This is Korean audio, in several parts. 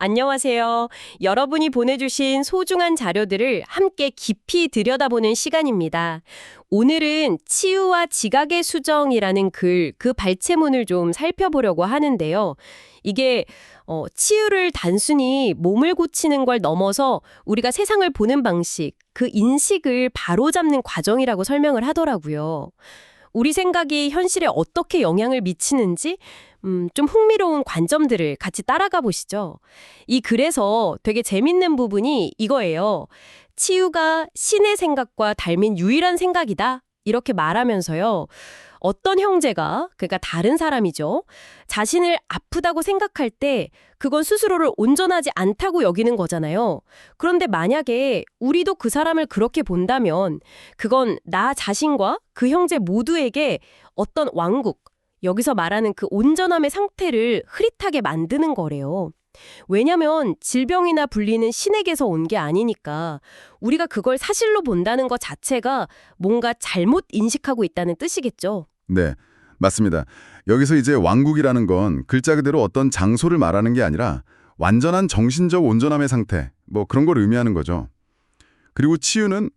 안녕하세요. 여러분이 보내주신 소중한 자료들을 함께 깊이 들여다보는 시간입니다. 오늘은 치유와 지각의 수정이라는 그 발췌문을 좀 살펴보려고 하는데요. 이게 치유를 단순히 몸을 고치는 걸 넘어서 우리가 세상을 보는 방식, 그 인식을 바로잡는 과정이라고 설명을 하더라고요. 우리 생각이 현실에 어떻게 영향을 미치는지 좀 흥미로운 관점들을 같이 따라가 보시죠. 이 글에서 되게 재밌는 부분이 이거예요. 치유가 신의 생각과 닮은 유일한 생각이다. 이렇게 말하면서요. 어떤 형제가, 그러니까 다른 사람이죠. 자신을 아프다고 생각할 때 그건 스스로를 온전하지 않다고 여기는 거잖아요. 그런데 만약에 우리도 그 사람을 그렇게 본다면 그건 나 자신과 그 형제 모두에게 어떤 왕국, 여기서 말하는 그 온전함의 상태를 흐릿하게 만드는 거래요. 왜냐면 질병이나 분리는 신에게서 온 게 아니니까 우리가 그걸 사실로 본다는 것 자체가 뭔가 잘못 인식하고 있다는 뜻이겠죠. 네, 맞습니다. 여기서 이제 왕국이라는 건 글자 그대로 어떤 장소를 말하는 게 아니라 완전한 정신적 온전함의 상태, 뭐 그런 걸 의미하는 거죠. 그리고 치유는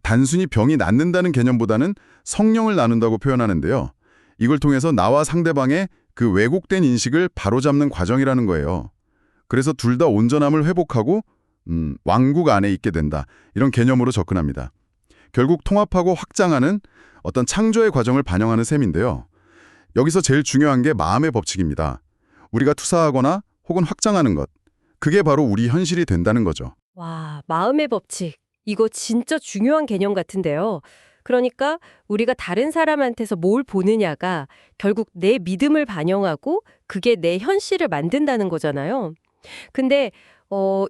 단순히 병이 낫는다는 개념보다는 성령을 나눈다고 표현하는데요. 이걸 통해서 나와 상대방의 그 왜곡된 인식을 바로잡는 과정이라는 거예요. 그래서 둘 다 온전함을 회복하고 왕국 안에 있게 된다. 이런 개념으로 접근합니다. 결국 통합하고 확장하는 어떤 창조의 과정을 반영하는 셈인데요. 여기서 제일 중요한 게 마음의 법칙입니다. 우리가 투사하거나 혹은 확장하는 것. 그게 바로 우리 현실이 된다는 거죠. 와, 마음의 법칙. 이거 진짜 중요한 개념 같은데요. 그러니까 우리가 다른 사람한테서 뭘 보느냐가 결국 내 믿음을 반영하고 그게 내 현실을 만든다는 거잖아요. 근데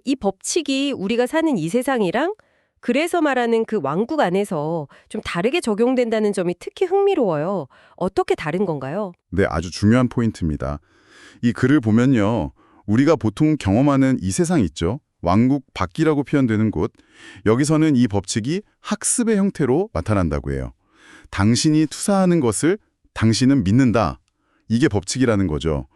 이 법칙이 우리가 사는 이 세상이랑 그래서 말하는 그 왕국 안에서 좀 다르게 적용된다는 점이 특히 흥미로워요. 어떻게 다른 건가요? 네, 아주 중요한 포인트입니다. 이 글을 보면요. 우리가 보통 경험하는 이 세상 있죠. 왕국 밖이라고 표현되는 곳. 여기서는 이 법칙이 학습의 형태로 나타난다고 해요. 당신이 투사하는 것을 당신은 믿는다. 이게 법칙이라는 거죠.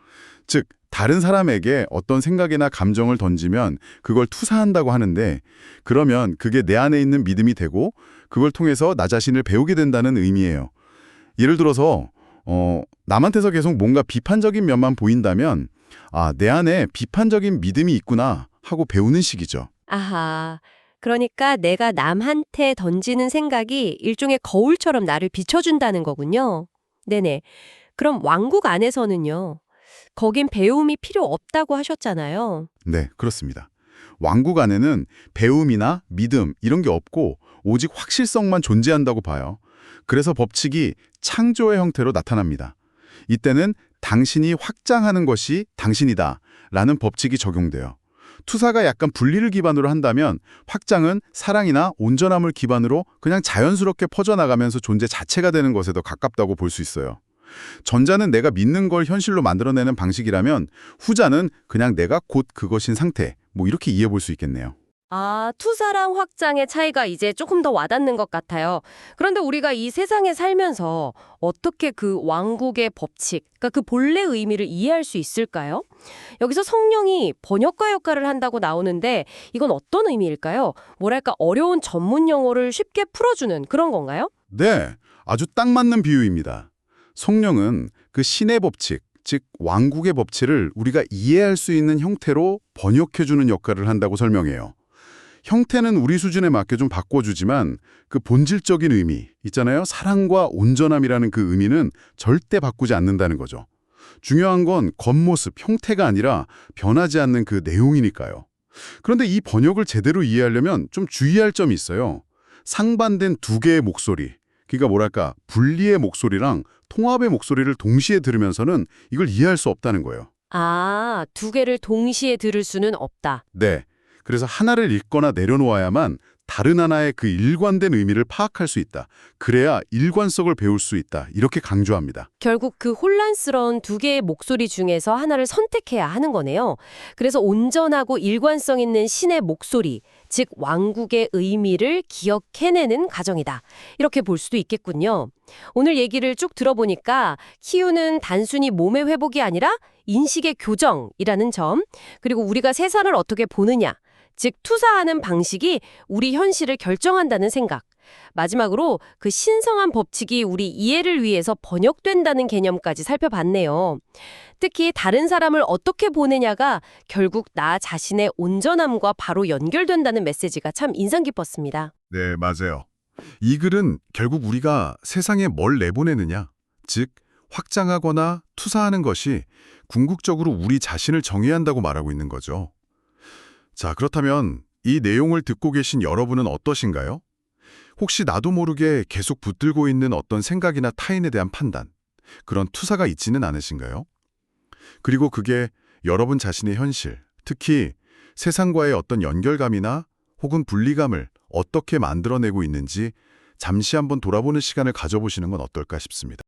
즉, 다른 사람에게 어떤 생각이나 감정을 던지면 그걸 투사한다고 하는데 그러면 그게 내 안에 있는 믿음이 되고 그걸 통해서 나 자신을 배우게 된다는 의미예요. 예를 들어서 남한테서 계속 뭔가 비판적인 면만 보인다면 내 안에 비판적인 믿음이 있구나 하고 배우는 식이죠. 아하. 그러니까 내가 남한테 던지는 생각이 일종의 거울처럼 나를 비춰준다는 거군요. 네네. 그럼 왕국 안에서는요. 거긴 배움이 필요 없다고 하셨잖아요. 네, 그렇습니다. 왕국 안에는 배움이나 믿음 이런 게 없고 오직 확실성만 존재한다고 봐요. 그래서 법칙이 창조의 형태로 나타납니다. 이때는 당신이 확장하는 것이 당신이다 라는 법칙이 적용돼요. 투사가 약간 분리를 기반으로 한다면 확장은 사랑이나 온전함을 기반으로 그냥 자연스럽게 퍼져나가면서 존재 자체가 되는 것에 더 가깝다고 볼 수 있어요. 전자는 내가 믿는 걸 현실로 만들어내는 방식이라면 후자는 그냥 내가 곧 그것인 상태, 뭐 이렇게 이해해 볼 수 있겠네요. 아, 투사랑 확장의 차이가 이제 조금 더 와닿는 것 같아요. 그런데 우리가 이 세상에 살면서 어떻게 그 왕국의 법칙, 그러니까 그 본래 의미를 이해할 수 있을까요? 여기서 성령이 번역가 역할을 한다고 나오는데 이건 어떤 의미일까요? 뭐랄까 어려운 전문 용어를 쉽게 풀어주는 그런 건가요? 네, 아주 딱 맞는 비유입니다. 성령은 그 신의 법칙, 즉 왕국의 법칙을 우리가 이해할 수 있는 형태로 번역해주는 역할을 한다고 설명해요. 형태는 우리 수준에 맞게 좀 바꿔주지만 그 본질적인 의미 있잖아요. 사랑과 온전함이라는 그 의미는 절대 바꾸지 않는다는 거죠. 중요한 건 겉모습, 형태가 아니라 변하지 않는 그 내용이니까요. 그런데 이 번역을 제대로 이해하려면 좀 주의할 점이 있어요. 상반된 두 개의 목소리, 그러니까 뭐랄까 분리의 목소리랑 통합의 목소리를 동시에 들으면서는 이걸 이해할 수 없다는 거예요. 아, 두 개를 동시에 들을 수는 없다. 네. 그래서 하나를 읽거나 내려놓아야만 다른 하나의 그 일관된 의미를 파악할 수 있다. 그래야 일관성을 배울 수 있다. 이렇게 강조합니다. 결국 그 혼란스러운 두 개의 목소리 중에서 하나를 선택해야 하는 거네요. 그래서 온전하고 일관성 있는 신의 목소리, 즉 왕국의 의미를 기억해내는 과정이다. 이렇게 볼 수도 있겠군요. 오늘 얘기를 쭉 들어보니까 키우는 단순히 몸의 회복이 아니라 인식의 교정이라는 점, 그리고 우리가 세상을 어떻게 보느냐, 즉 투사하는 방식이 우리 현실을 결정한다는 생각, 마지막으로 그 신성한 법칙이 우리 이해를 위해서 번역된다는 개념까지 살펴봤네요. 특히 다른 사람을 어떻게 보느냐가 결국 나 자신의 온전함과 바로 연결된다는 메시지가 참 인상 깊었습니다. 네, 맞아요. 이 글은 결국 우리가 세상에 뭘 내보내느냐, 즉 확장하거나 투사하는 것이 궁극적으로 우리 자신을 정해야 한다고 말하고 있는 거죠. 자, 그렇다면 이 내용을 듣고 계신 여러분은 어떠신가요? 혹시 나도 모르게 계속 붙들고 있는 어떤 생각이나 타인에 대한 판단, 그런 투사가 있지는 않으신가요? 그리고 그게 여러분 자신의 현실, 특히 세상과의 어떤 연결감이나 혹은 분리감을 어떻게 만들어내고 있는지 잠시 한번 돌아보는 시간을 가져보시는 건 어떨까 싶습니다.